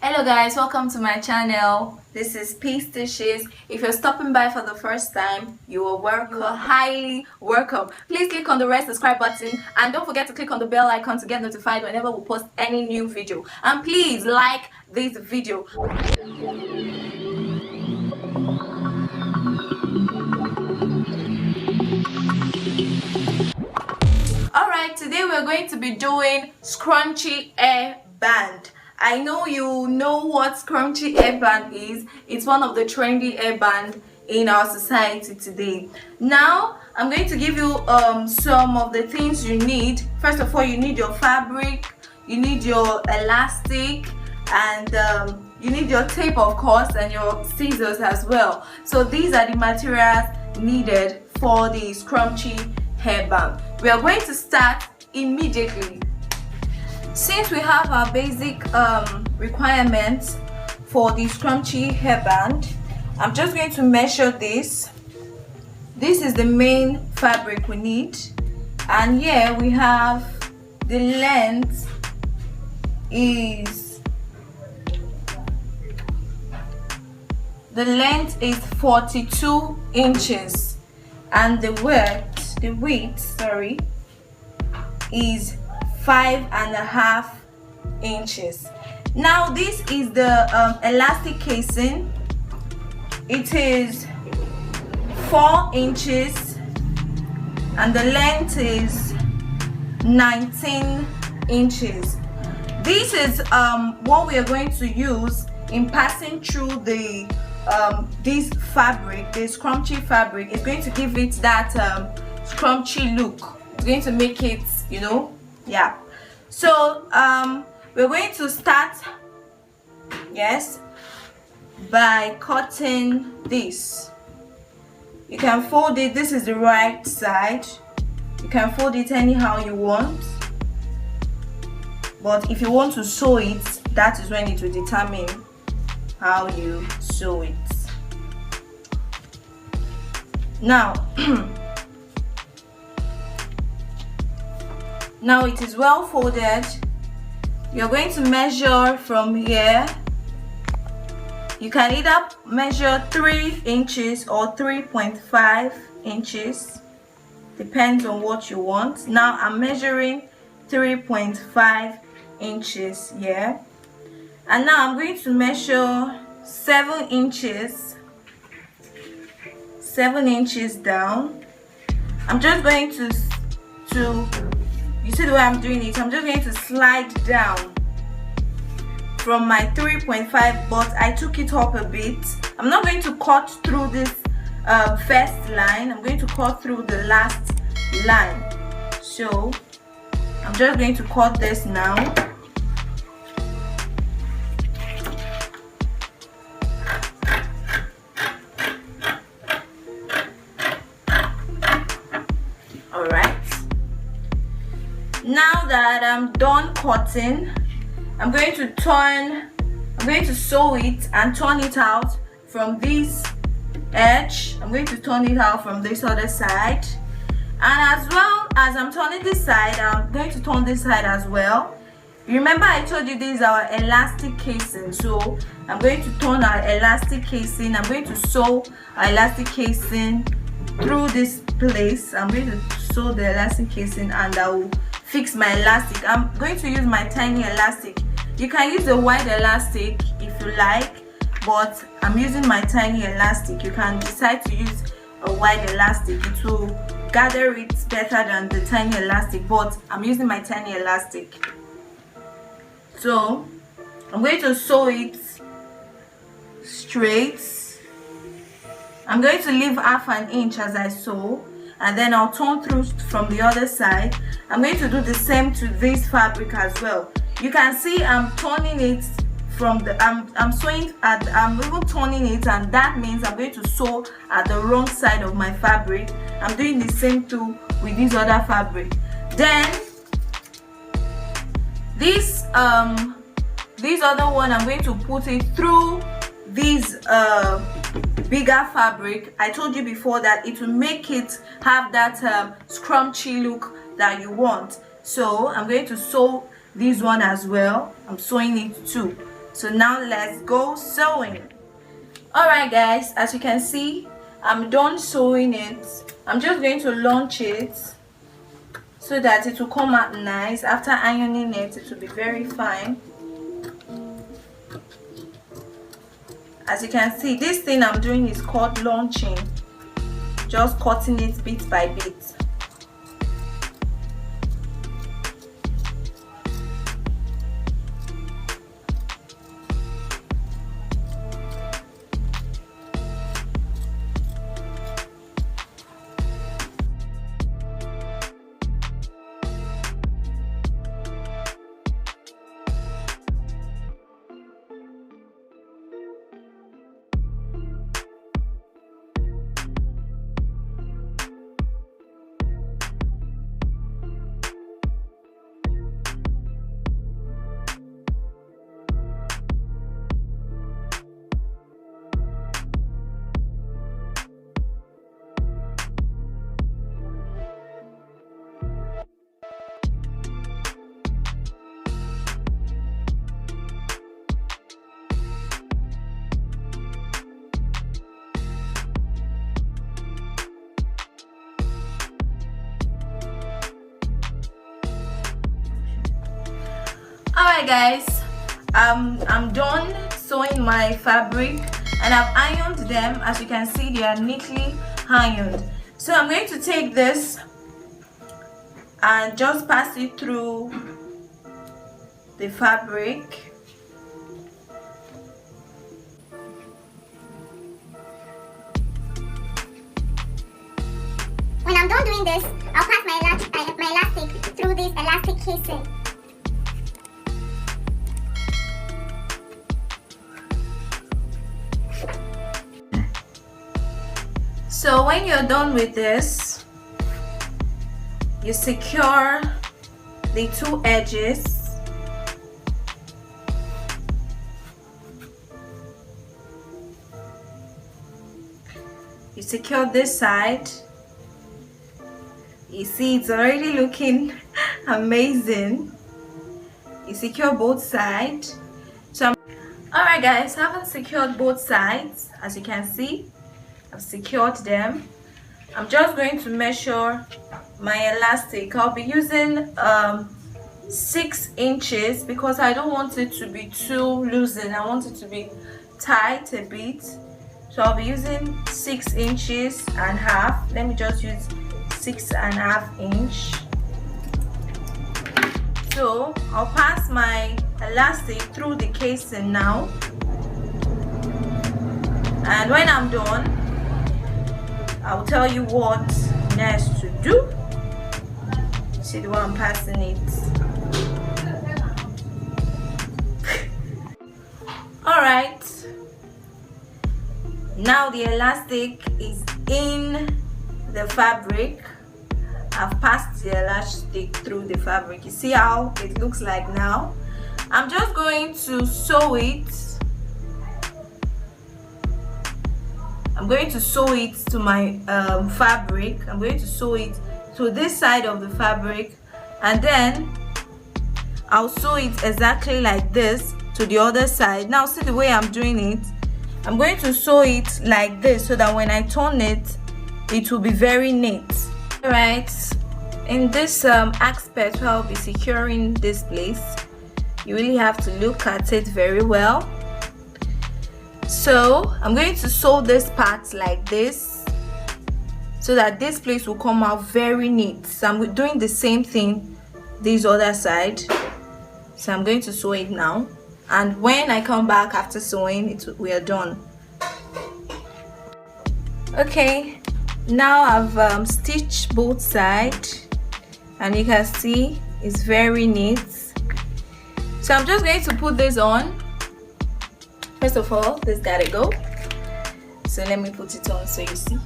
Hello guys, welcome to my channel. This is P Stitches. If you're stopping by for the first time, you are welcome. You are highly welcome. Please click on the red subscribe button and don't forget to click on the bell icon to get notified whenever we post any new video. And please like this video. Alright, today we're going to be doing Scrunchie Headband. I know you know what Scrunchie Headband is. It's one of the trendy hairband in our society today. Now, I'm going to give you some of the things you need. First of all, you need your fabric, you need your elastic, and you need your tape, of course, and your scissors as well. So these are the materials needed for the Scrunchie Headband. We are going to start immediately. Since we have our basic requirements for the Scrunchie Headband, I'm just going to measure this. This is the main fabric we need, and here we have the length is 42 inches, and the width is 5.5 inches. Now this is the elastic casing. It is 4 inches and the length is 19 inches. This is what we are going to use in passing through the this fabric, the scrunchy fabric. It's going to give it that scrunchy look. It's going to make it, yeah. So we're going to start, yes, by cutting this. You can fold it. This is the right side. You can fold it anyhow you want, but if you want to sew it, that is when it will determine how you sew it. Now now it is well folded. You're going to measure from here. You can either measure 3 inches or 3.5 inches, depends on what you want. Now I'm measuring 3.5 inches here, and now I'm going to measure 7 inches down. I'm just going to you see the way I'm doing it. I'm just going to slide down from my 3.5, but I took it up a bit. I'm not going to cut through this first line. I'm going to cut through the last line. So I'm just going to cut this now. Now that I'm done cutting, I'm going to sew it and turn it out from this edge. I'm going to turn it out from this other side, and as well as I'm turning this side, I'm going to turn this side as well. Remember I told you this is our elastic casing, so I'm going to turn our elastic casing. I'm going to sew our elastic casing through this place. I'm going to sew the elastic casing and I will fix my elastic. I'm going to use my tiny elastic. You can use a wide elastic if you like, but I'm using my tiny elastic. You can decide to use a wide elastic. It will gather it better than the tiny elastic, but I'm using my tiny elastic. So I'm going to sew it straight. I'm going to leave 1/2 inch as I sew, and then I'll turn through from the other side. I'm going to do the same to this fabric as well. You can see I'm turning it from the I'm sewing at I'm even turning it, and that means I'm going to sew at the wrong side of my fabric. I'm doing the same too with this other fabric. Then this other one, I'm going to put it through this bigger fabric. I told you before that it will make it have that scrunchy look that you want. So I'm going to sew this one as well. I'm sewing it too. So now let's go sewing. Alright guys, as you can see, I'm done sewing it. I'm just going to launch it so that it will come out nice. After ironing it, it will be very fine. As you can see, this thing I'm doing is called launching, just cutting it bit by bit. Alright guys, I'm done sewing my fabric and I've ironed them. As you can see, they are neatly ironed. So I'm going to take this and just pass it through the fabric. When I'm done doing this, I'll pass my elastic through this elastic casing. So when you're done with this, you secure the two edges. You secure this side. You see it's already looking amazing. You secure both sides. Alright guys, I haven't secured both sides. As you can see, I've secured them. I'm just going to measure my elastic. I'll be using 6 inches because I don't want it to be too loosened. I want it to be tight a bit. So I'll be using 6 inches and half. Let me just use 6.5 inch. So I'll pass my elastic through the casing now. And when I'm done, I'll tell you what next to do. See the way I'm passing it. Alright. Now the elastic is in the fabric. I've passed the elastic through the fabric. You see how it looks like now? I'm just going to sew it. I'm going to sew it to my fabric. I'm going to sew it to this side of the fabric, and then I'll sew it exactly like this to the other side. Now see the way I'm doing it. I'm going to sew it like this so that when I turn it, it will be very neat. Alright, in this aspect where I'll be securing this place, you really have to look at it very well. So I'm going to sew this part like this so that this place will come out very neat. So I'm doing the same thing this other side. So I'm going to sew it now, and when I come back after sewing it, we are done. Okay, now I've stitched both sides and you can see it's very neat. So I'm just going to put this on. First of all, this gotta go. So let me put it on so you see.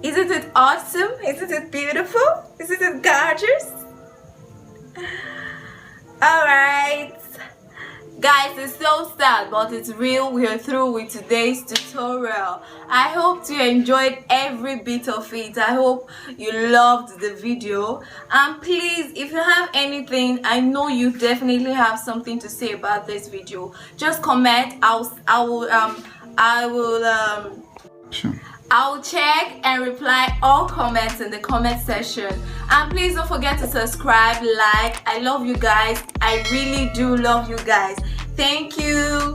Isn't it awesome? Isn't it beautiful? Isn't it gorgeous? Alright Guys, it's so sad, but it's real. We are through with today's tutorial. I hope you enjoyed every bit of it. I hope you loved the video. And please, if you have anything, I know you definitely have something to say about this video, just comment. I'll check and reply all comments in the comment section. And please don't forget to subscribe, like. I love you guys. I really do love you guys. Thank you.